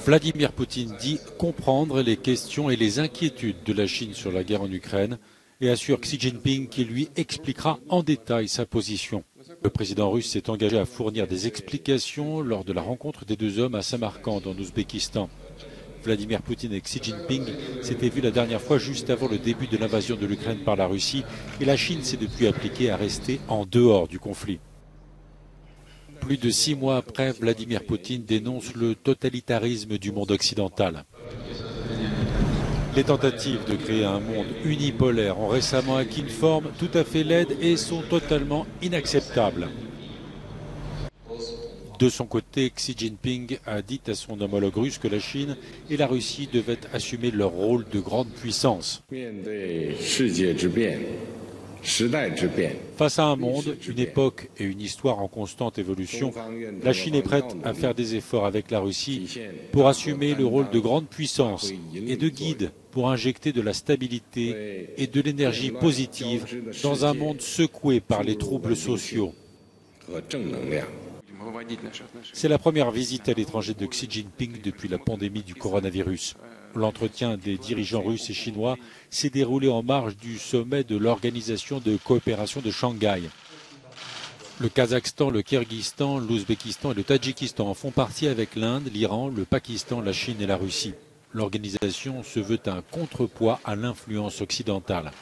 Vladimir Poutine dit comprendre les questions et les inquiétudes de la Chine sur la guerre en Ukraine et assure Xi Jinping qu'il lui expliquera en détail sa position. Le président russe s'est engagé à fournir des explications lors de la rencontre des deux hommes à Samarcande en Ouzbékistan. Vladimir Poutine et Xi Jinping s'étaient vus la dernière fois juste avant le début de l'invasion de l'Ukraine par la Russie et la Chine s'est depuis appliquée à rester en dehors du conflit. Plus de 6 mois après, Vladimir Poutine dénonce le totalitarisme du monde occidental. Les tentatives de créer un monde unipolaire ont récemment acquis une forme tout à fait laide et sont totalement inacceptables. De son côté, Xi Jinping a dit à son homologue russe que la Chine et la Russie devaient assumer leur rôle de grande puissance. Face à un monde, une époque et une histoire en constante évolution, la Chine est prête à faire des efforts avec la Russie pour assumer le rôle de grande puissance et de guide pour injecter de la stabilité et de l'énergie positive dans un monde secoué par les troubles sociaux. C'est la première visite à l'étranger de Xi Jinping depuis la pandémie du coronavirus. L'entretien des dirigeants russes et chinois s'est déroulé en marge du sommet de l'Organisation de coopération de Shanghai. Le Kazakhstan, le Kirghizistan, l'Ouzbékistan et le Tadjikistan en font partie avec l'Inde, l'Iran, le Pakistan, la Chine et la Russie. L'organisation se veut un contrepoids à l'influence occidentale.